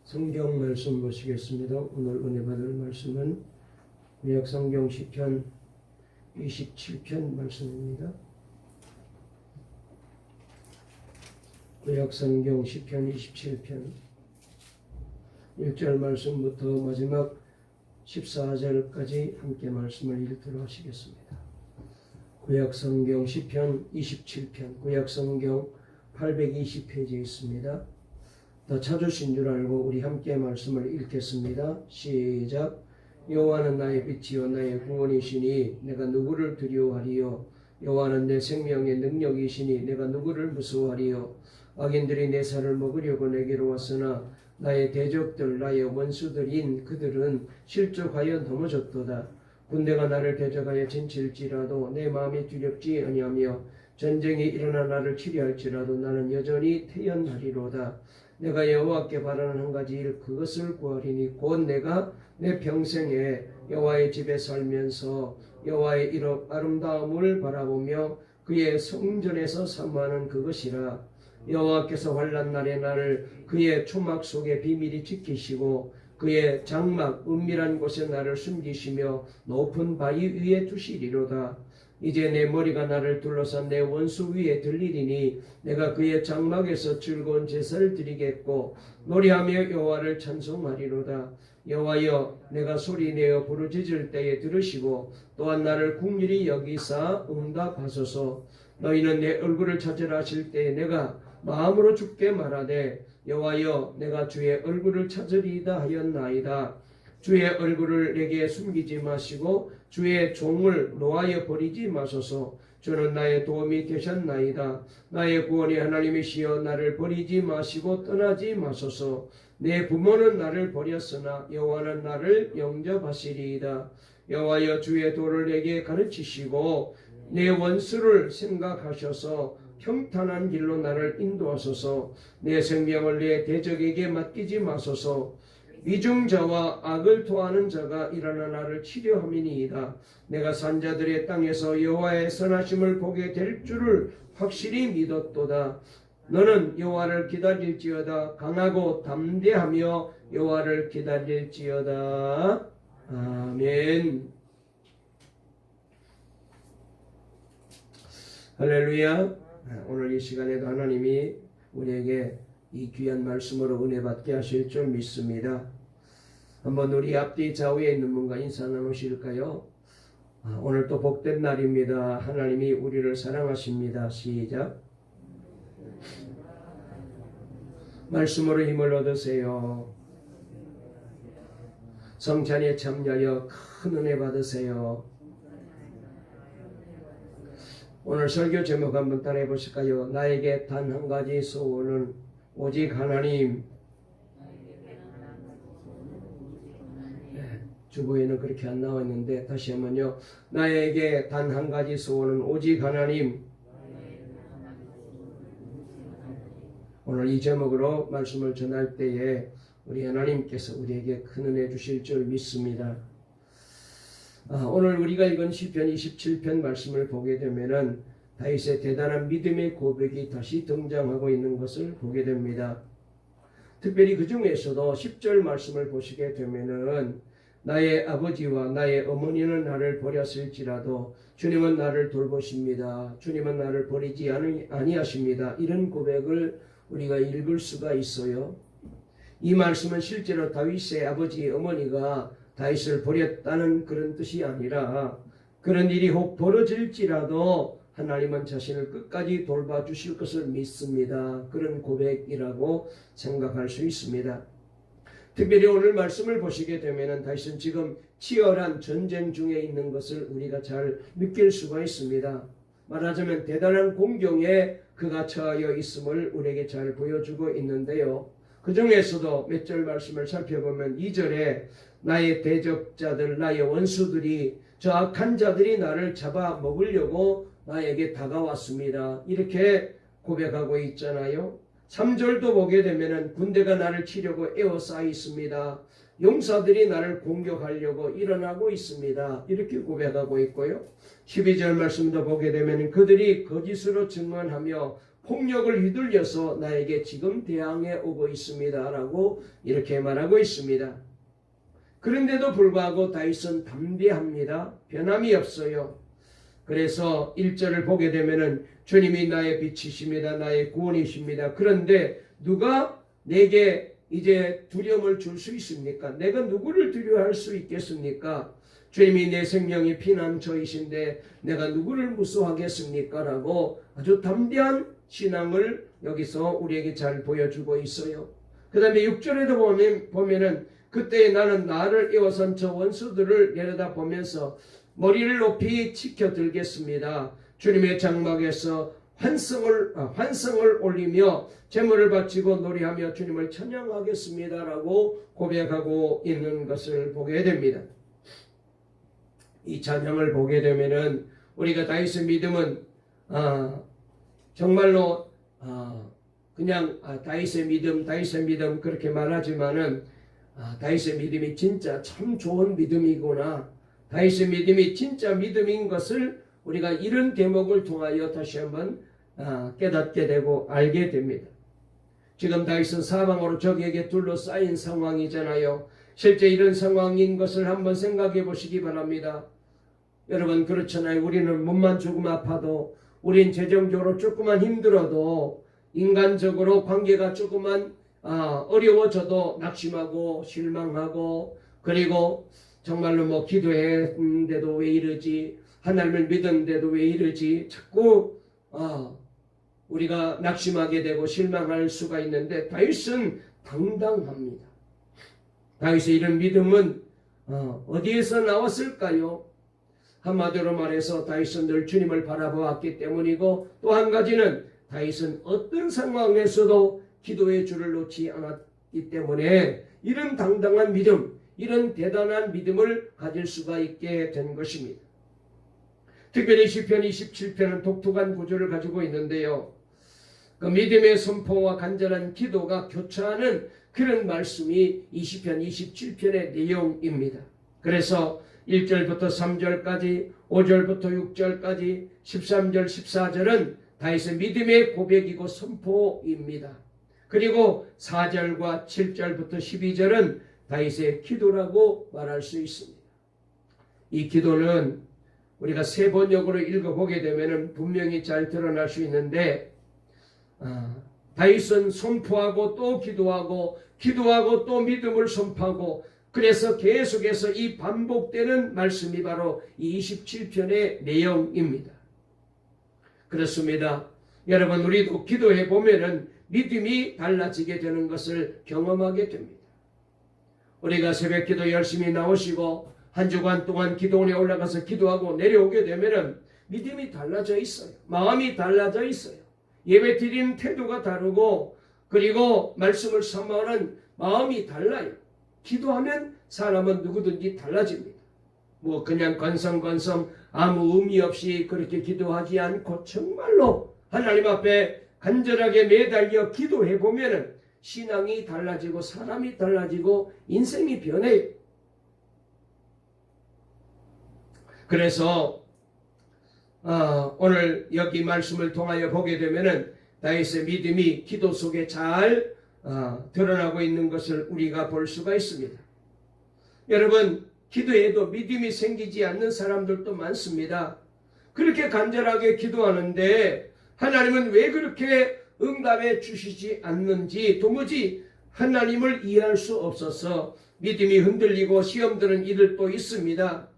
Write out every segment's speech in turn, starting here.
성경 말씀 보시겠습니다. 오늘 은혜 받을 말씀은 구약성경 시편 27편 말씀입니다. 구약성경 시편 27편 1절 말씀부터 마지막 14절까지 함께 말씀을 읽도록 하시겠습니다. 구약성경 시편 27편 구약성경 820페이지에 있습니다. 다 찾으신 줄 알고 우리 함께 말씀을 읽겠습니다. 시작. 여호와는 나의 빛이요 나의 구원이시니 내가 누구를 두려워하리요. 여호와는 내 생명의 능력이시니 내가 누구를 무서워하리요. 악인들이 내 살을 먹으려고 내게로 왔으나 나의 대적들 나의 원수들인 그들은 실족하여 넘어졌도다. 군대가 나를 대적하여 진칠지라도 내 마음이 두렵지 아니하며 전쟁이 일어나 나를 치리할지라도 나는 여전히 태연하리로다. 내가 여호와께 바라는 한 가지 일 그것을 구하리니 곧 내가 내 평생에 여호와의 집에 살면서 여호와의 이름 아름다움을 바라보며 그의 성전에서 사모하는 그것이라. 여호와께서 환난 날에 나를 그의 초막 속에 비밀히 지키시고 그의 장막 은밀한 곳에 나를 숨기시며 높은 바위 위에 두시리로다. 이제 내 머리가 나를 둘러싼 내 원수 위에 들리리니 내가 그의 장막에서 즐거운 제사를 드리겠고 노래하며 여호와를 찬송하리로다. 여호와여 내가 소리내어 부르짖을 때에 들으시고 또한 나를 긍휼히 여기사 응답하소서. 너희는 내 얼굴을 찾으라 하실 때에 내가 마음으로 주께 말하되 여호와여 내가 주의 얼굴을 찾으리이다 하였나이다. 주의 얼굴을 내게 숨기지 마시고 주의 종을 노하여 버리지 마소서. 주는 나의 도움이 되셨나이다. 나의 구원이 하나님이시여 나를 버리지 마시고 떠나지 마소서. 내 부모는 나를 버렸으나 여호와는 나를 영접하시리이다. 여호와여 주의 도를 내게 가르치시고 내 원수를 생각하셔서 평탄한 길로 나를 인도하소서. 내 생명을 내 대적에게 맡기지 마소서. 위중자와 악을 토하는 자가 일어나 나를 치려함이니이다. 내가 산자들의 땅에서 여호와의 선하심을 보게 될 줄을 확실히 믿었도다. 너는 여호와를 기다릴지어다. 강하고 담대하며 여호와를 기다릴지어다. 아멘. 할렐루야. 오늘 이 시간에도 하나님이 우리에게 이 귀한 말씀으로 은혜 받게 하실 줄 믿습니다. 한번 우리 앞뒤 좌우에 있는 분과 인사 나누실까요? 오늘 또 복된 날입니다. 하나님이 우리를 사랑하십니다. 시작. 말씀으로 힘을 얻으세요. 성찬에 참여하여 큰 은혜 받으세요. 오늘 설교 제목 한번 따라해 보실까요? 나에게 단 한 가지 소원은 오직 하나님. 주보에는 그렇게 안 나와 있는데 다시 한번요. 나에게 단 한 가지 소원은 오직 하나님. 오늘 이 제목으로 말씀을 전할 때에 우리 하나님께서 우리에게 큰 은혜 주실 줄 믿습니다. 오늘 우리가 읽은 시편 27편 말씀을 보게 되면은 다윗의 대단한 믿음의 고백이 다시 등장하고 있는 것을 보게 됩니다. 특별히 그 중에서도 10절 말씀을 보시게 되면은 나의 아버지와 나의 어머니는 나를 버렸을지라도 주님은 나를 돌보십니다. 주님은 나를 버리지 아니하십니다. 이런 고백을 우리가 읽을 수가 있어요. 이 말씀은 실제로 다윗의 아버지 어머니가 다윗을 버렸다는 그런 뜻이 아니라 그런 일이 혹 벌어질지라도 하나님은 자신을 끝까지 돌봐주실 것을 믿습니다. 그런 고백이라고 생각할 수 있습니다. 특별히 오늘 말씀을 보시게 되면 다윗은 지금 치열한 전쟁 중에 있는 것을 우리가 잘 느낄 수가 있습니다. 말하자면 대단한 공경에 그가 처하여 있음을 우리에게 잘 보여주고 있는데요. 그 중에서도 몇 절 말씀을 살펴보면 2절에 나의 대적자들 나의 원수들이 저 악한 자들이 나를 잡아먹으려고 나에게 다가왔습니다. 이렇게 고백하고 있잖아요. 3절도 보게 되면 군대가 나를 치려고 에워싸 있습니다. 용사들이 나를 공격하려고 일어나고 있습니다. 이렇게 고백하고 있고요. 12절 말씀도 보게 되면 그들이 거짓으로 증언하며 폭력을 휘둘려서 나에게 지금 대항해 오고 있습니다. 라고 이렇게 말하고 있습니다. 그런데도 불구하고 다윗은 담대합니다. 변함이 없어요. 그래서 1절을 보게 되면은 주님이 나의 빛이십니다. 나의 구원이십니다. 그런데 누가 내게 이제 두려움을 줄 수 있습니까? 내가 누구를 두려워할 수 있겠습니까? 주님이 내 생명의 피난처이신데 내가 누구를 무서워하겠습니까? 라고 아주 담대한 신앙을 여기서 우리에게 잘 보여주고 있어요. 그 다음에 6절에도 보면은 그때 나는 나를 에워싼 저 원수들을 내려다보면서 머리를 높이 치켜들겠습니다. 주님의 장막에서 환성을 올리며 제물을 바치고 노래하며 주님을 찬양하겠습니다. 라고 고백하고 있는 것을 보게 됩니다. 이 찬양을 보게 되면은 우리가 다윗의 믿음은 정말로 그냥 다윗의 믿음 그렇게 말하지만은 다윗의 믿음이 진짜 참 좋은 믿음이구나. 다윗의 믿음이 진짜 믿음인 것을 우리가 이런 대목을 통하여 다시 한번 깨닫게 되고 알게 됩니다. 지금 다윗은 사방으로 적에게 둘러싸인 상황이잖아요. 실제 이런 상황인 것을 한번 생각해 보시기 바랍니다. 여러분 그렇잖아요. 우리는 몸만 조금 아파도, 우린 재정적으로 조금만 힘들어도, 인간적으로 관계가 조금만 어려워져도 낙심하고 실망하고, 그리고 정말로 기도했는데도 왜 이러지, 하나님을 믿었는데도 왜 이러지, 자꾸 우리가 낙심하게 되고 실망할 수가 있는데 다윗은 당당합니다. 다윗의 이런 믿음은 어디에서 나왔을까요? 한마디로 말해서 다윗은 늘 주님을 바라보았기 때문이고, 또 한 가지는 다윗은 어떤 상황에서도 기도의 줄을 놓지 않았기 때문에 이런 당당한 믿음, 이런 대단한 믿음을 가질 수가 있게 된 것입니다. 특별히 시편 27편은 독특한 구조를 가지고 있는데요. 그 믿음의 선포와 간절한 기도가 교차하는 그런 말씀이 이 시편 27편의 내용입니다. 그래서 1절부터 3절까지, 5절부터 6절까지, 13절, 14절은 다윗의 믿음의 고백이고 선포입니다. 그리고 4절과 7절부터 12절은 다윗의 기도라고 말할 수 있습니다. 이 기도는 우리가 세 번역으로 읽어보게 되면 분명히 잘 드러날 수 있는데, 다윗은 선포하고 또 기도하고 또 믿음을 선포하고, 그래서 계속해서 이 반복되는 말씀이 바로 이 27편의 내용입니다. 그렇습니다. 여러분 우리도 기도해 보면은 믿음이 달라지게 되는 것을 경험하게 됩니다. 우리가 새벽기도 열심히 나오시고 한 주간 동안 기도원에 올라가서 기도하고 내려오게 되면은 믿음이 달라져 있어요. 마음이 달라져 있어요. 예배 드리는 태도가 다르고, 그리고 말씀을 사모하는 마음이 달라요. 기도하면 사람은 누구든지 달라집니다. 그냥 건성건성 아무 의미 없이 그렇게 기도하지 않고 정말로 하나님 앞에 간절하게 매달려 기도해 보면은 신앙이 달라지고 사람이 달라지고 인생이 변해요. 그래서 오늘 여기 말씀을 통하여 보게 되면은 다윗의 믿음이 기도 속에 잘 드러나고 있는 것을 우리가 볼 수가 있습니다. 여러분 기도해도 믿음이 생기지 않는 사람들도 많습니다. 그렇게 간절하게 기도하는데 하나님은 왜 그렇게 응답해 주시지 않는지 도무지 하나님을 이해할 수 없어서 믿음이 흔들리고 시험드는 이들도 있습니다.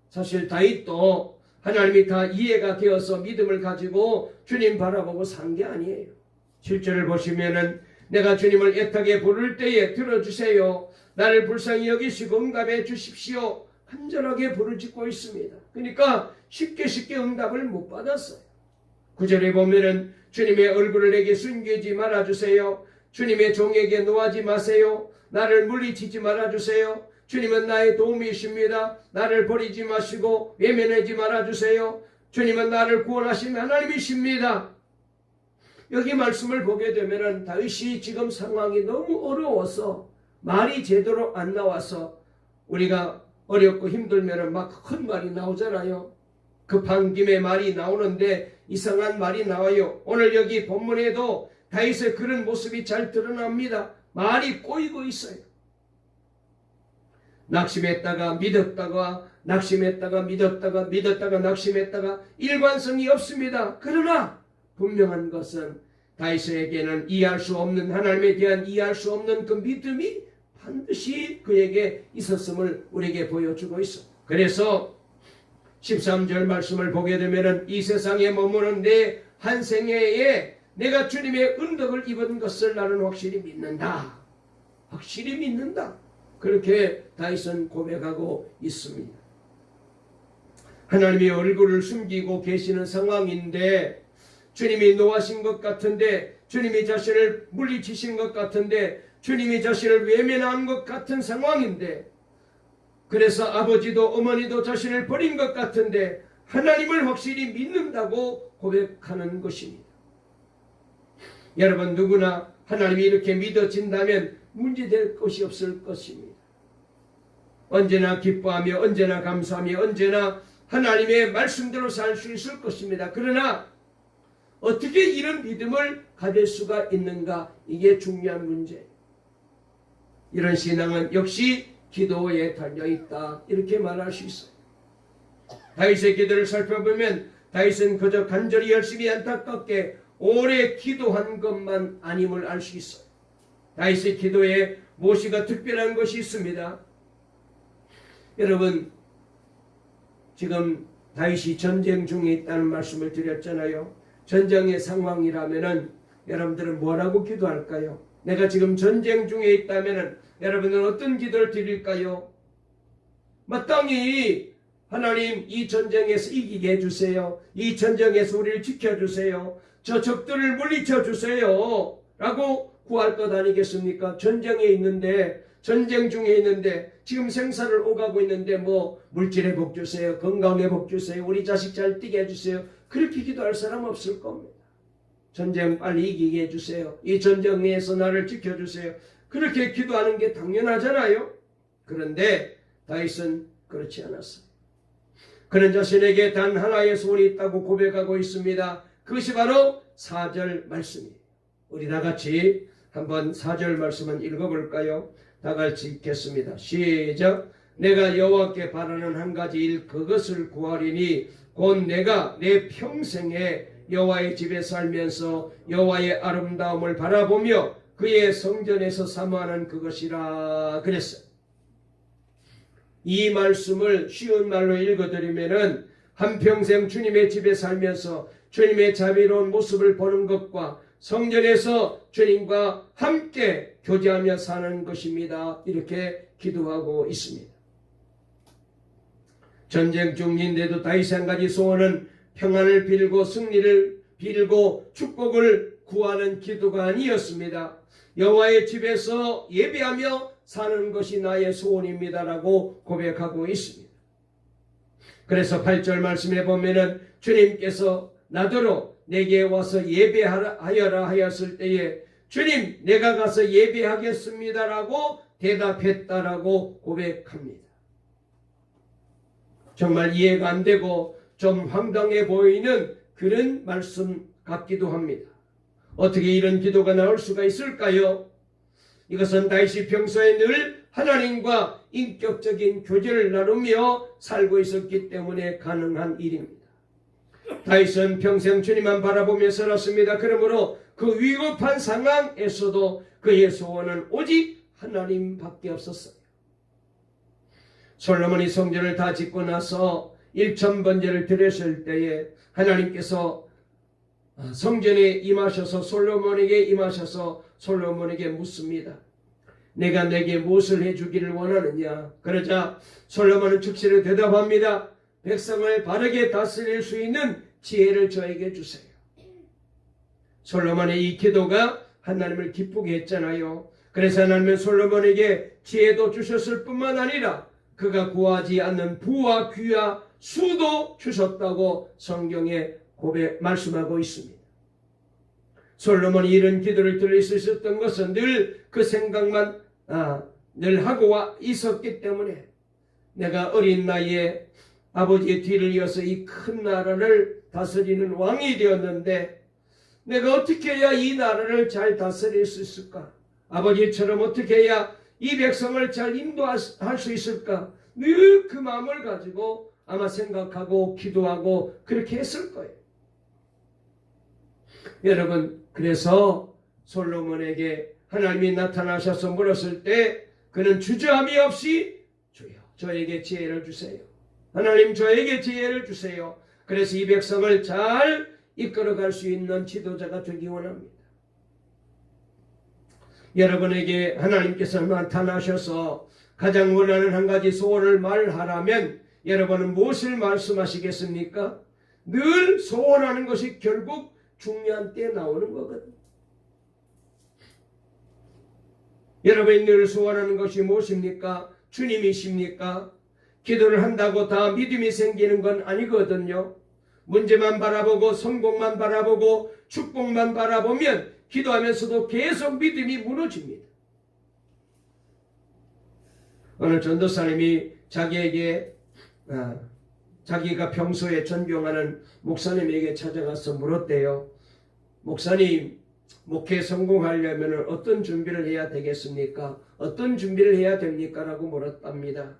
사실 다윗도 하나님이 다 이해가 되어서 믿음을 가지고 주님 바라보고 산 게 아니에요. 7절을 보시면은 내가 주님을 애타게 부를 때에 들어주세요. 나를 불쌍히 여기시고 응답해 주십시오. 간절하게 부르짖고 있습니다. 그러니까 쉽게 응답을 못 받았어요. 9절에 보면은 주님의 얼굴을 내게 숨기지 말아주세요. 주님의 종에게 노하지 마세요. 나를 물리치지 말아주세요. 주님은 나의 도움이십니다. 나를 버리지 마시고 외면하지 말아주세요. 주님은 나를 구원하신 하나님이십니다. 여기 말씀을 보게 되면은 다윗이 지금 상황이 너무 어려워서 말이 제대로 안 나와서, 우리가 어렵고 힘들면은 막 큰 말이 나오잖아요. 급한 김에 말이 나오는데 이상한 말이 나와요. 오늘 여기 본문에도 다윗의 그런 모습이 잘 드러납니다. 말이 꼬이고 있어요. 낙심했다가 믿었다가 낙심했다가 믿었다가 낙심했다가 일관성이 없습니다. 그러나 분명한 것은 다윗에게는 이해할 수 없는, 하나님에 대한 이해할 수 없는 그 믿음이 반드시 그에게 있었음을 우리에게 보여주고 있어. 그래서 13절 말씀을 보게 되면 이 세상에 머무는 내 한 생애에 내가 주님의 은덕을 입은 것을 나는 확실히 믿는다. 확실히 믿는다. 그렇게 다윗은 고백하고 있습니다. 하나님의 얼굴을 숨기고 계시는 상황인데, 주님이 노하신 것 같은데, 주님이 자신을 물리치신 것 같은데, 주님이 자신을 외면한 것 같은 상황인데, 그래서 아버지도 어머니도 자신을 버린 것 같은데 하나님을 확실히 믿는다고 고백하는 것입니다. 여러분, 누구나 하나님이 이렇게 믿어진다면 문제될 것이 없을 것입니다. 언제나 기뻐하며 언제나 감사하며 언제나 하나님의 말씀대로 살 수 있을 것입니다. 그러나 어떻게 이런 믿음을 가질 수가 있는가? 이게 중요한 문제예요. 이런 신앙은 역시 기도에 달려있다, 이렇게 말할 수 있어요. 다윗의 기도를 살펴보면 다윗은 그저 간절히 열심히 안타깝게 오래 기도한 것만 아님을 알 수 있어요. 다윗의 기도에 무엇이가 특별한 것이 있습니다. 여러분, 지금 다윗이 전쟁 중에 있다는 말씀을 드렸잖아요. 전쟁의 상황이라면은 여러분들은 뭐라고 기도할까요? 내가 지금 전쟁 중에 있다면은 여러분은 어떤 기도를 드릴까요? 마땅히 하나님, 이 전쟁에서 이기게 해주세요. 이 전쟁에서 우리를 지켜주세요. 저 적들을 물리쳐 주세요. 라고 구할 것 아니겠습니까? 전쟁에 있는데, 전쟁 중에 있는데, 지금 생사를 오가고 있는데 뭐 물질 회복 주세요. 건강 회복 주세요. 우리 자식 잘 뛰게 해주세요. 그렇게 기도할 사람 없을 겁니다. 전쟁 빨리 이기게 해주세요. 이 전쟁에서 나를 지켜주세요. 그렇게 기도하는 게 당연하잖아요. 그런데 다윗은 그렇지 않았어요. 그는 자신에게 단 하나의 소원이 있다고 고백하고 있습니다. 그것이 바로 4절 말씀이에요. 우리 다 같이 한번 4절 말씀을 읽어볼까요? 다 같이 읽겠습니다. 시작. 내가 여호와께 바라는 한 가지 일, 그것을 구하리니 곧 내가 내 평생에 여호와의 집에 살면서 여호와의 아름다움을 바라보며 그의 성전에서 사모하는 그것이라 그랬어요. 이 말씀을 쉬운 말로 읽어드리면은 한평생 주님의 집에 살면서 주님의 자비로운 모습을 보는 것과 성전에서 주님과 함께 교제하며 사는 것입니다. 이렇게 기도하고 있습니다. 전쟁 중인데도 다윗의 한 가지 소원은 평안을 빌고 승리를 빌고 축복을 구하는 기도가 아니었습니다. 여호와의 집에서 예배하며 사는 것이 나의 소원입니다라고 고백하고 있습니다. 그래서 8절 말씀에 보면은 주님께서 나더러 내게 와서 예배하여라 하였을 때에 주님, 내가 가서 예배하겠습니다라고 대답했다라고 고백합니다. 정말 이해가 안 되고 좀 황당해 보이는 그런 말씀 같기도 합니다. 어떻게 이런 기도가 나올 수가 있을까요? 이것은 다윗이 평소에 늘 하나님과 인격적인 교제를 나누며 살고 있었기 때문에 가능한 일입니다. 다윗은 평생 주님만 바라보며 살았습니다. 그러므로 그 위급한 상황에서도 그의 소원은 오직 하나님밖에 없었어요. 솔로몬이 성전을 다 짓고 나서 1000번제를 드렸을 때에 하나님께서 성전에 임하셔서 솔로몬에게 임하셔서 솔로몬에게 묻습니다. 내가 내게 무엇을 해주기를 원하느냐? 그러자 솔로몬은 즉시로 대답합니다. 백성을 바르게 다스릴 수 있는 지혜를 저에게 주세요. 솔로몬의 이 기도가 하나님을 기쁘게 했잖아요. 그래서 하나님은 솔로몬에게 지혜도 주셨을 뿐만 아니라 그가 구하지 않는 부와 귀와 수도 주셨다고 성경에 말씀하고 있습니다. 솔로몬이 이런 기도를 드릴 수 있었던 것은 늘 그 생각만 늘 하고 있었기 때문에 내가 어린 나이에 아버지의 뒤를 이어서 이 큰 나라를 다스리는 왕이 되었는데 내가 어떻게 해야 이 나라를 잘 다스릴 수 있을까? 아버지처럼 어떻게 해야 이 백성을 잘 인도할 수 있을까? 늘 그 마음을 가지고 아마 생각하고 기도하고 그렇게 했을 거예요. 여러분, 그래서 솔로몬에게 하나님이 나타나셔서 물었을 때 그는 주저함이 없이 주여 저에게 지혜를 주세요. 하나님 저에게 지혜를 주세요. 그래서 이 백성을 잘 이끌어갈 수 있는 지도자가 되기 원합니다. 여러분에게 하나님께서 나타나셔서 가장 원하는 한 가지 소원을 말하라면 여러분은 무엇을 말씀하시겠습니까? 늘 소원하는 것이 결국 중요한 때에 나오는 거거든요. 여러분이 늘 소원하는 것이 무엇입니까? 주님이십니까? 기도를 한다고 다 믿음이 생기는 건 아니거든요. 문제만 바라보고 성공만 바라보고 축복만 바라보면 기도하면서도 계속 믿음이 무너집니다. 어느 전도사님이 자기가 평소에 존경하는 목사님에게 찾아가서 물었대요. 목사님, 목회 성공하려면 어떤 준비를 해야 되겠습니까? 어떤 준비를 해야 됩니까? 라고 물었답니다.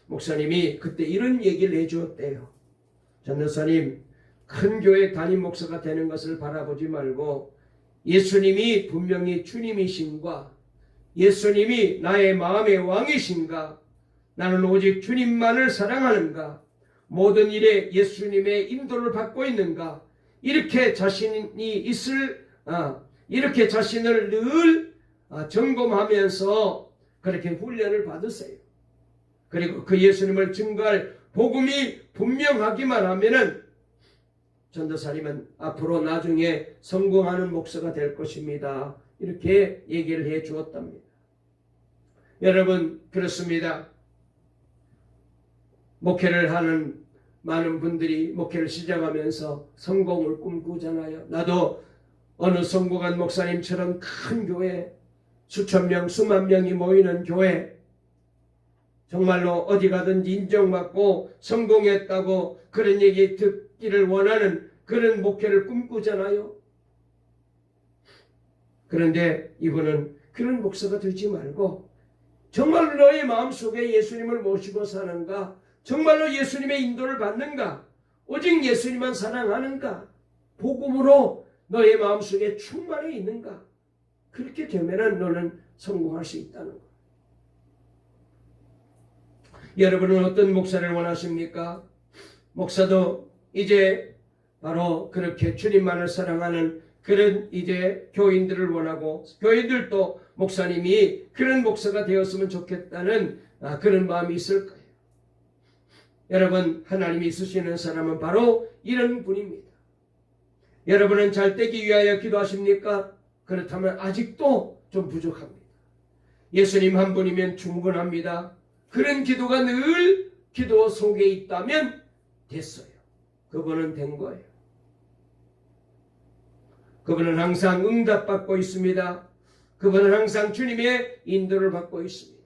목사님이 그때 이런 얘기를 해주었대요. 전도사님, 큰 교회 담임 목사가 되는 것을 바라보지 말고 예수님이 분명히 주님이신가, 예수님이 나의 마음의 왕이신가, 나는 오직 주님만을 사랑하는가, 모든 일에 예수님의 인도를 받고 있는가, 이렇게 이렇게 자신을 늘 점검하면서 그렇게 훈련을 받으세요. 그리고 그 예수님을 증거할 복음이 분명하기만 하면은 전도사님은 앞으로 나중에 성공하는 목사가 될 것입니다. 이렇게 얘기를 해 주었답니다. 여러분, 그렇습니다. 목회를 하는 많은 분들이 목회를 시작하면서 성공을 꿈꾸잖아요. 나도 어느 성공한 목사님처럼 큰 교회, 수천 명, 수만 명이 모이는 교회, 정말로 어디 가든지 인정받고 성공했다고 그런 얘기 듣기를 원하는 그런 목회를 꿈꾸잖아요. 그런데 이분은 그런 목사가 되지 말고 정말로 너의 마음속에 예수님을 모시고 사는가? 정말로 예수님의 인도를 받는가? 오직 예수님만 사랑하는가? 복음으로 너의 마음속에 충만해 있는가? 그렇게 되면 너는 성공할 수 있다는 것. 여러분은 어떤 목사를 원하십니까? 목사도 이제 바로 그렇게 주님만을 사랑하는 그런 이제 교인들을 원하고, 교인들도 목사님이 그런 목사가 되었으면 좋겠다는 그런 마음이 있을 거예요. 여러분, 하나님이 쓰시는 사람은 바로 이런 분입니다. 여러분은 잘 되기 위하여 기도하십니까? 그렇다면 아직도 좀 부족합니다. 예수님 한 분이면 충분합니다. 그런 기도가 늘 기도 속에 있다면 됐어요. 그분은 된 거예요. 그분은 항상 응답받고 있습니다. 그분은 항상 주님의 인도를 받고 있습니다.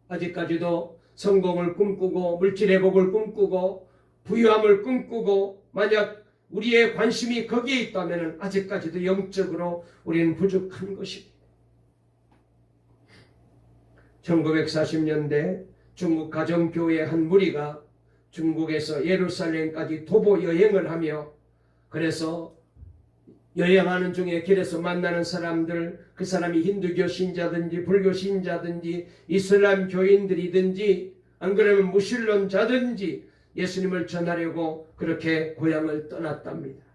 아직까지도 성공을 꿈꾸고 물질의 복을 꿈꾸고 부유함을 꿈꾸고 만약 우리의 관심이 거기에 있다면 아직까지도 영적으로 우리는 부족한 것입니다. 1940년대 중국 가정교회 한 무리가 중국에서 예루살렘까지 도보 여행을 하며, 그래서 여행하는 중에 길에서 만나는 사람들, 그 사람이 힌두교 신자든지 불교 신자든지 이슬람 교인들이든지 안 그러면 무신론자든지 예수님을 전하려고 그렇게 고향을 떠났답니다.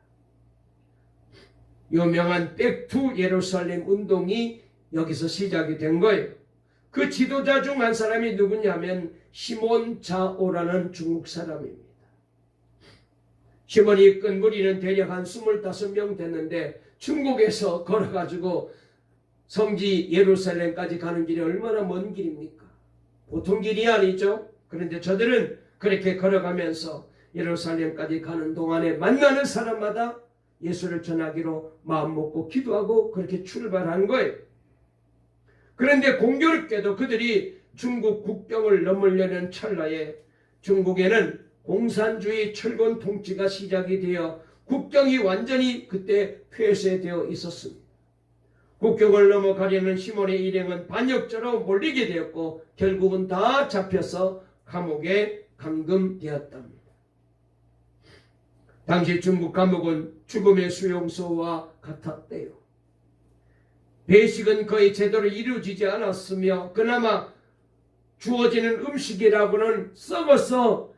유명한 백투 예루살렘 운동이 여기서 시작이 된 거예요. 그 지도자 중 한 사람이 누구냐면 시몬 자오라는 중국 사람입니다. 시몬이 이끈 무리는 대략 한 25명 됐는데 중국에서 걸어가지고 성지 예루살렘까지 가는 길이 얼마나 먼 길입니까? 보통 길이 아니죠. 그런데 저들은 그렇게 걸어가면서 예루살렘까지 가는 동안에 만나는 사람마다 예수를 전하기로 마음먹고 기도하고 그렇게 출발한 거예요. 그런데 공교롭게도 그들이 중국 국경을 넘으려는 찰나에 중국에는 공산주의 철권 통치가 시작이 되어 국경이 완전히 그때 폐쇄되어 있었습니다. 국경을 넘어가려는 시몬의 일행은 반역자로 몰리게 되었고 결국은 다 잡혀서 감옥에 감금되었답니다. 당시 중국 감옥은 죽음의 수용소와 같았대요. 배식은 거의 제대로 이루어지지 않았으며 그나마 주어지는 음식이라고는 썩어서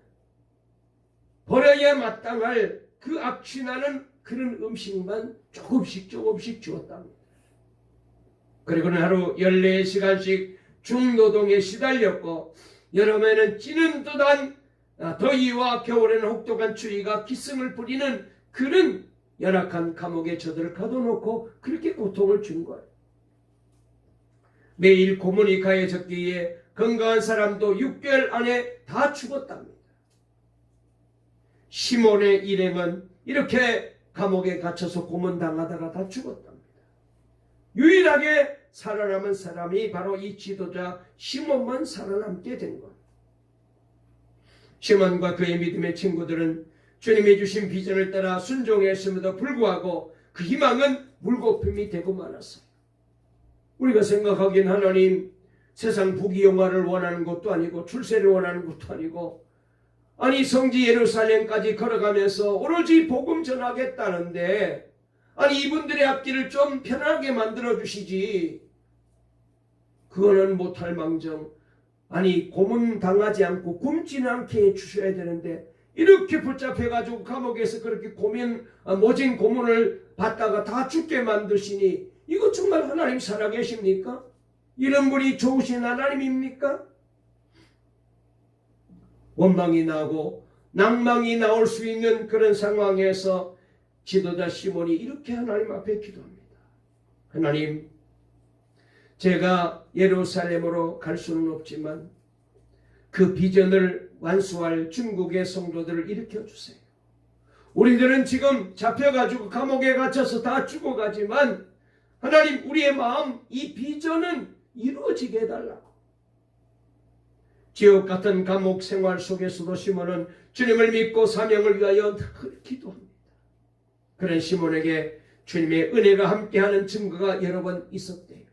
버려야 마땅할 그 악취나는 그런 음식만 조금씩 주었답니다. 그리고는 하루 14시간씩 중노동에 시달렸고 여름에는 찌는 듯한 더위와 겨울에는 혹독한 추위가 기승을 부리는 그런 열악한 감옥에 저들을 가둬놓고 그렇게 고통을 준 거예요. 매일 고문이 가해졌기에 건강한 사람도 6개월 안에 다 죽었답니다. 시몬의 일행은 이렇게 감옥에 갇혀서 고문당하다가 다 죽었답니다. 유일하게 살아남은 사람이 바로 이 지도자 시몬만 살아남게 된 것. 시몬과 그의 믿음의 친구들은 주님이 주신 비전을 따라 순종했음에도 불구하고 그 희망은 물거품이 되고 말았어요. 우리가 생각하기엔 하나님 세상 부귀영화를 원하는 것도 아니고 출세를 원하는 것도 아니고 아니 성지 예루살렘까지 걸어가면서 오로지 복음 전하겠다는데 아니 이분들의 앞길을 좀 편하게 만들어 주시지 그거는 못할 망정 아니 고문당하지 않고 굶지는 않게 해주셔야 되는데 이렇게 붙잡혀가지고 감옥에서 그렇게 모진 고문을 받다가 다 죽게 만드시니 이거 정말 하나님 살아계십니까? 이런 분이 좋으신 하나님입니까? 원망이 나고 낭망이 나올 수 있는 그런 상황에서 지도자 시몬이 이렇게 하나님 앞에 기도합니다. 하나님, 제가 예루살렘으로 갈 수는 없지만 그 비전을 완수할 중국의 성도들을 일으켜주세요. 우리들은 지금 잡혀가지고 감옥에 갇혀서 다 죽어가지만 하나님 우리의 마음 이 비전은 이루어지게 해달라고. 지옥 같은 감옥 생활 속에서도 시몬은 주님을 믿고 사명을 위하여 늘 기도합니다. 그런 시몬에게 주님의 은혜가 함께하는 증거가 여러 번 있었대요.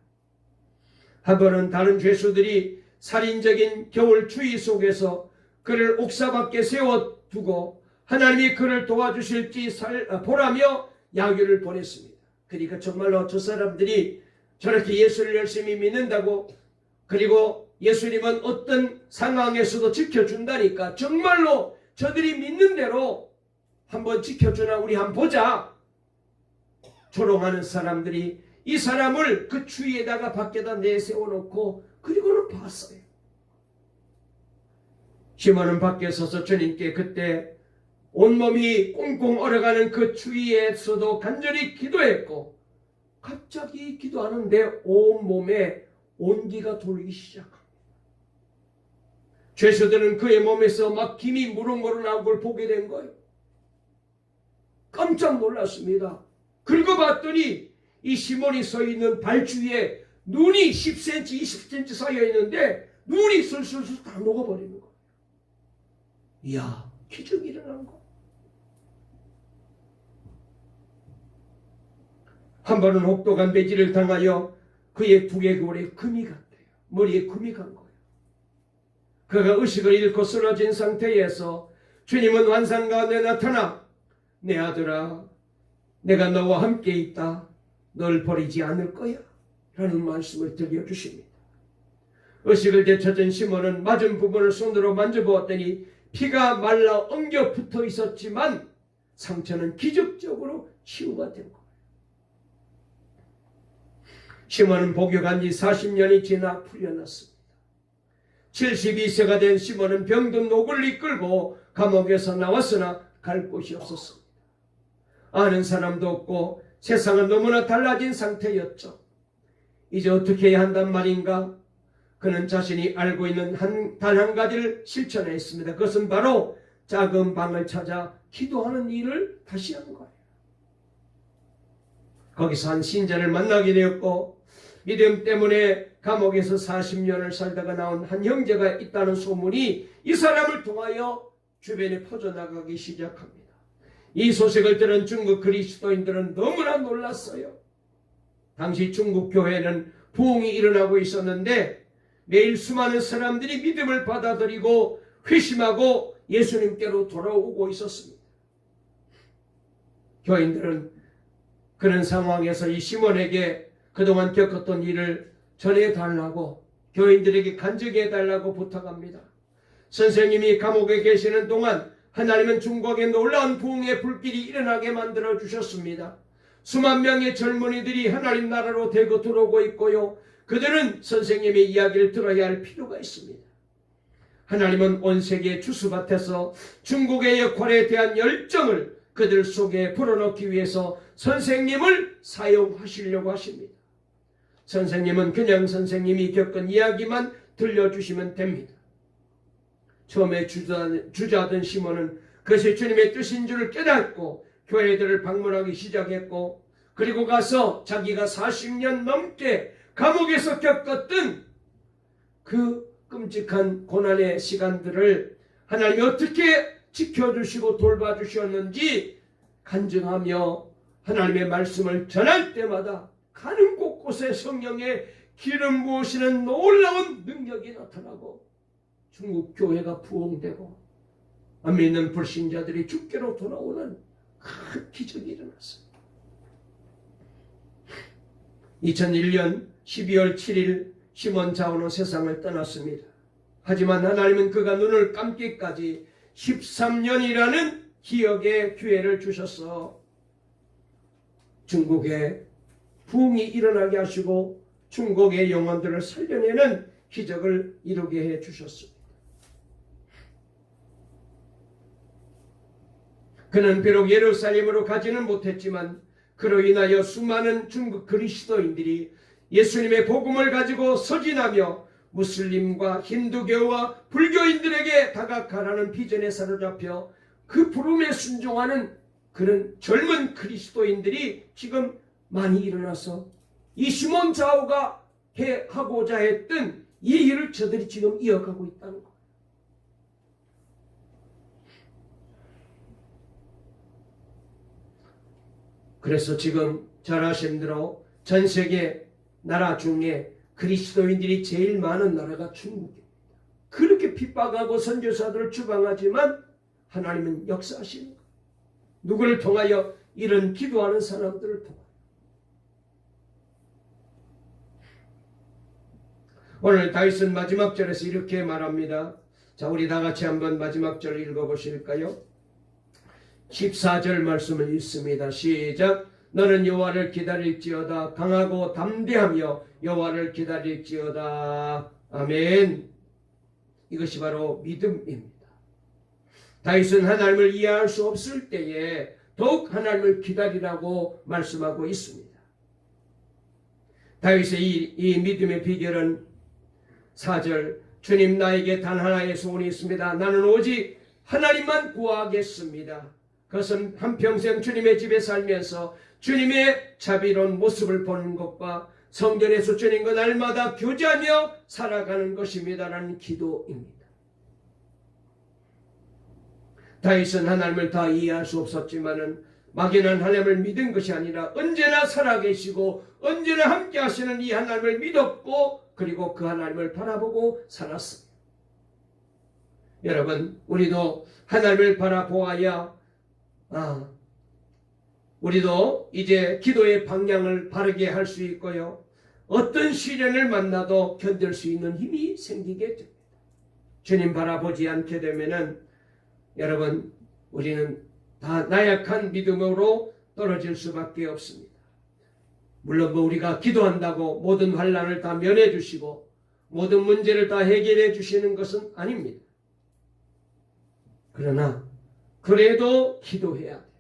한 번은 다른 죄수들이 살인적인 겨울 추위 속에서 그를 옥사 밖에 세워두고 하나님이 그를 도와주실지 보라며 야유를 보냈습니다. 그러니까 정말로 저 사람들이 저렇게 예수를 열심히 믿는다고 그리고 예수님은 어떤 상황에서도 지켜준다니까 정말로 저들이 믿는 대로 한번 지켜주나 우리 한번 보자. 조롱하는 사람들이 이 사람을 그 추위에다가 밖에다 내세워놓고 그리고는 봤어요. 시몬은 밖에 서서 주님께 그때 온몸이 꽁꽁 얼어가는 그 추위에서도 간절히 기도했고 갑자기 기도하는데 온몸에 온기가 돌기 시작합니다. 죄수들은 그의 몸에서 막 김이 무릉무릉 나온 걸 보게 된 거예요. 깜짝 놀랐습니다. 긁어봤더니 이 시몬이 서 있는 발 주위에 눈이 10cm, 20cm 쌓여 있는데 눈이 술술술 다 녹아버리는 거예요. 이야, 기적이 일어난 거. 한 번은 혹독한 매질을 당하여 그의 두개골에 금이 갔대요. 머리에 금이 간 거예요. 그가 의식을 잃고 쓰러진 상태에서 주님은 환상 가운데 나타나 내 아들아 내가 너와 함께 있다. 널 버리지 않을 거야. 라는 말씀을 들려주십니다. 의식을 되찾은 시몬은 맞은 부분을 손으로 만져보았더니 피가 말라 엉겨 붙어 있었지만 상처는 기적적으로 치유가 된 거예요. 시몬은 복역한 지 40년이 지나 풀려났습니다. 72세가 된 시몬은 병든 녹을 이끌고 감옥에서 나왔으나 갈 곳이 없었습니다. 아는 사람도 없고 세상은 너무나 달라진 상태였죠. 이제 어떻게 해야 한단 말인가? 그는 자신이 알고 있는 단 한 가지를 실천했습니다. 그것은 바로 작은 방을 찾아 기도하는 일을 다시 한 거예요. 거기서 한 신자를 만나게 되었고 믿음 때문에 감옥에서 40년을 살다가 나온 한 형제가 있다는 소문이 이 사람을 통하여 주변에 퍼져나가기 시작합니다. 이 소식을 들은 중국 그리스도인들은 너무나 놀랐어요. 당시 중국 교회는 부흥이 일어나고 있었는데 매일 수많은 사람들이 믿음을 받아들이고 회심하고 예수님께로 돌아오고 있었습니다. 교인들은 그런 상황에서 이 시몬에게 그동안 겪었던 일을 전해달라고, 교인들에게 간증해달라고 부탁합니다. 선생님이 감옥에 계시는 동안 하나님은 중국에 놀라운 부흥의 불길이 일어나게 만들어 주셨습니다. 수만 명의 젊은이들이 하나님 나라로 대거 들어오고 있고요. 그들은 선생님의 이야기를 들어야 할 필요가 있습니다. 하나님은 온 세계 주수밭에서 중국의 역할에 대한 열정을 그들 속에 불어넣기 위해서 선생님을 사용하시려고 하십니다. 선생님은 그냥 선생님이 겪은 이야기만 들려주시면 됩니다. 처음에 주자던 시몬은 그것이 주님의 뜻인 줄을 깨닫고 교회들을 방문하기 시작했고, 그리고 가서 자기가 40년 넘게 감옥에서 겪었던 그 끔찍한 고난의 시간들을 하나님이 어떻게 지켜주시고 돌봐주셨는지 간증하며 하나님의 말씀을 전할 때마다 가는 곳곳에 성령의 기름 부으시는 놀라운 능력이 나타나고 중국 교회가 부흥되고 안 믿는 불신자들이 주께로 돌아오는 큰 기적이 일어났습니다. 2001년 12월 7일 시몬 자오는 세상을 떠났습니다. 하지만 하나님은 그가 눈을 감기까지 13년이라는 기억의 기회를 주셔서 중국에 부흥이 일어나게 하시고 중국의 영혼들을 살려내는 기적을 이루게 해 주셨습니다. 그는 비록 예루살렘으로 가지는 못했지만 그로 인하여 수많은 중국 그리스도인들이 예수님의 복음을 가지고 서진하며 무슬림과 힌두교와 불교인들에게 다가가라는 비전에 사로잡혀 그 부름에 순종하는 그런 젊은 그리스도인들이 지금 많이 일어나서 이 시몬 자오가 하고자 했던 이 일을 저들이 지금 이어가고 있다는 거예요. 그래서 지금 잘 아시는 대로 전 세계 나라 중에 그리스도인들이 제일 많은 나라가 중국입니다. 그렇게 핍박하고 선교사들을 추방하지만 하나님은 역사하시는 거예요. 누구를 통하여? 이런 기도하는 사람들을 통하여. 오늘 다윗은 마지막 절에서 이렇게 말합니다. 자, 우리 다 같이 한번 마지막 절 읽어보실까요? 14절 말씀을 읽습니다. 시작. 너는 여호와를 기다릴지어다. 강하고 담대하며 여호와를 기다릴지어다. 아멘. 이것이 바로 믿음입니다. 다윗은 하나님을 이해할 수 없을 때에 더욱 하나님을 기다리라고 말씀하고 있습니다. 다윗의 이 믿음의 비결은 4절. 주님, 나에게 단 하나의 소원이 있습니다. 나는 오직 하나님만 구하겠습니다. 그것은 한평생 주님의 집에 살면서 주님의 자비로운 모습을 보는 것과 성전에서 주님과 날마다 교제하며 살아가는 것입니다라는 기도입니다. 다윗은 하나님을 다 이해할 수 없었지만은 막연한 하나님을 믿은 것이 아니라 언제나 살아계시고 언제나 함께 하시는 이 하나님을 믿었고 그리고 그 하나님을 바라보고 살았습니다. 여러분, 우리도 하나님을 바라보아야 우리도 이제 기도의 방향을 바르게 할 수 있고요. 어떤 시련을 만나도 견딜 수 있는 힘이 생기게 됩니다. 주님 바라보지 않게 되면은 여러분, 우리는 다 나약한 믿음으로 떨어질 수밖에 없습니다. 물론 우리가 기도한다고 모든 환난을 다 면해 주시고 모든 문제를 다 해결해 주시는 것은 아닙니다. 그러나 그래도 기도해야 돼요.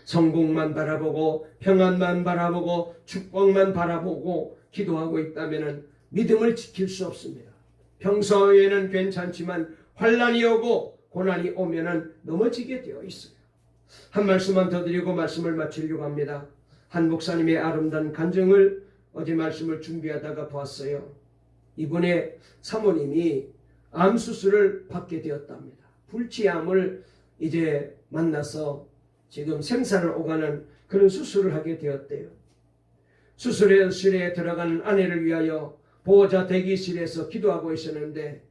성공만 바라보고 평안만 바라보고 축복만 바라보고 기도하고 있다면 믿음을 지킬 수 없습니다. 평소에는 괜찮지만 환난이 오고 고난이 오면 넘어지게 되어 있어요. 한 말씀만 더 드리고 말씀을 마치려고 합니다. 한 목사님의 아름다운 간증을 어제 말씀을 준비하다가 보았어요. 이분의 사모님이 암수술을 받게 되었답니다. 불치암을 이제 만나서 지금 생사를 오가는 그런 수술을 하게 되었대요. 수술실에 들어가는 아내를 위하여 보호자 대기실에서 기도하고 있었는데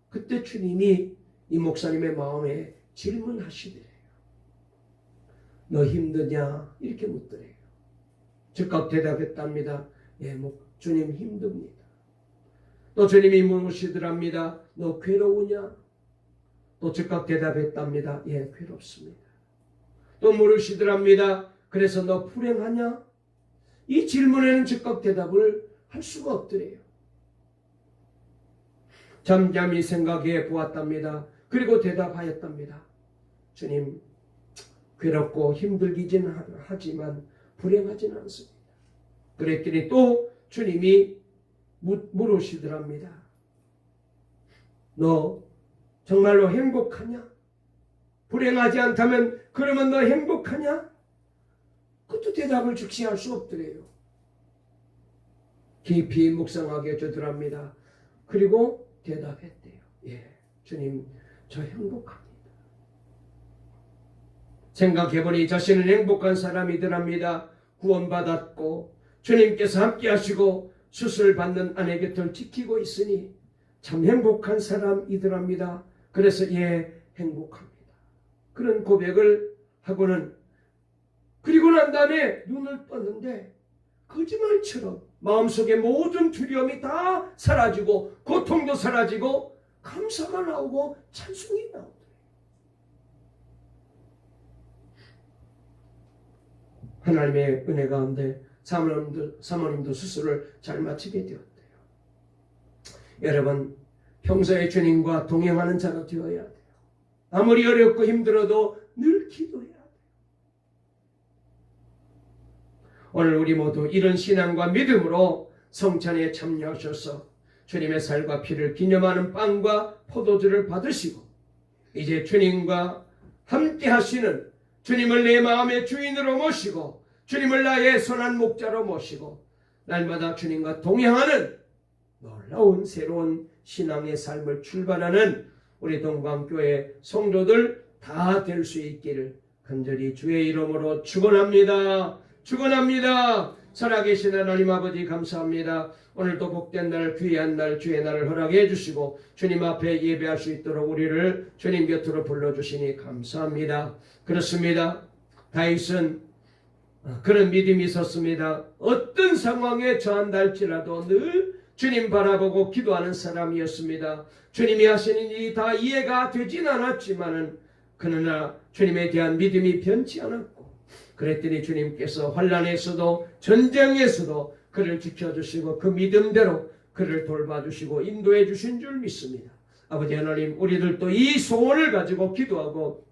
그때 주님이 이 목사님의 마음에 질문하시더래요. 너 힘드냐? 이렇게 묻더래요. 즉각 대답했답니다. 예, 주님 힘듭니다. 또 주님이 물으시더랍니다. 너 괴로우냐? 또 즉각 대답했답니다. 예, 괴롭습니다. 또 물으시더랍니다. 그래서 너 불행하냐? 이 질문에는 즉각 대답을 할 수가 없더래요. 잠잠히 생각해 보았답니다. 그리고 대답하였답니다. 주님, 괴롭고 힘들기는 하지만 불행하지는 않습니다. 그랬더니 또 주님이 물으시더랍니다. 너 정말로 행복하냐? 불행하지 않다면 그러면 너 행복하냐? 그것도 대답을 즉시 할 수 없더래요. 깊이 묵상하게 되더랍니다. 그리고 대답했대요. 예, 주님, 저 행복합니다. 생각해보니 자신은 행복한 사람이더랍니다. 구원받았고 주님께서 함께 하시고 수술 받는 아내 곁을 지키고 있으니 참 행복한 사람이더랍니다. 그래서 예, 행복합니다. 그런 고백을 하고는 그리고 난 다음에 눈을 떴는데 거짓말처럼 마음속에 모든 두려움이 다 사라지고 고통도 사라지고 감사가 나오고 찬송이 나오더래요. 하나님의 은혜 가운데 사모님도 수술을 잘 마치게 되었대요. 여러분, 평소에 주님과 동행하는 자가 되어야 돼요. 아무리 어렵고 힘들어도 늘 기도해야 돼요. 오늘 우리 모두 이런 신앙과 믿음으로 성찬에 참여하셔서 주님의 살과 피를 기념하는 빵과 포도주를 받으시고 이제 주님과 함께 하시는 주님을 내 마음의 주인으로 모시고 주님을 나의 선한 목자로 모시고 날마다 주님과 동행하는 놀라운 새로운 신앙의 삶을 출발하는 우리 동방교회 성도들 다 될 수 있기를 간절히 주의 이름으로 축원합니다. 축원합니다. 살아계신 하나님 아버지 감사합니다. 오늘도 복된 날, 귀한 날, 주의 날을 허락해 주시고 주님 앞에 예배할 수 있도록 우리를 주님 곁으로 불러주시니 감사합니다. 그렇습니다. 다윗은 그런 믿음이 있었습니다. 어떤 상황에 처한다 할지라도 늘 주님 바라보고 기도하는 사람이었습니다. 주님이 하시는 일이 다 이해가 되진 않았지만은 그러나 주님에 대한 믿음이 변치 않았고 그랬더니 주님께서 환난에서도 전쟁에서도 그를 지켜주시고 그 믿음대로 그를 돌봐주시고 인도해 주신 줄 믿습니다. 아버지 하나님, 우리들도 이 소원을 가지고 기도하고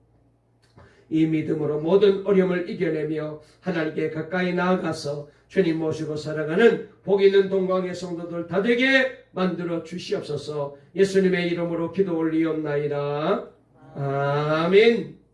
이 믿음으로 모든 어려움을 이겨내며 하나님께 가까이 나아가서 주님 모시고 살아가는 복 있는 동광의 성도들 다 되게 만들어 주시옵소서. 예수님의 이름으로 기도 올리옵나이다. 아멘.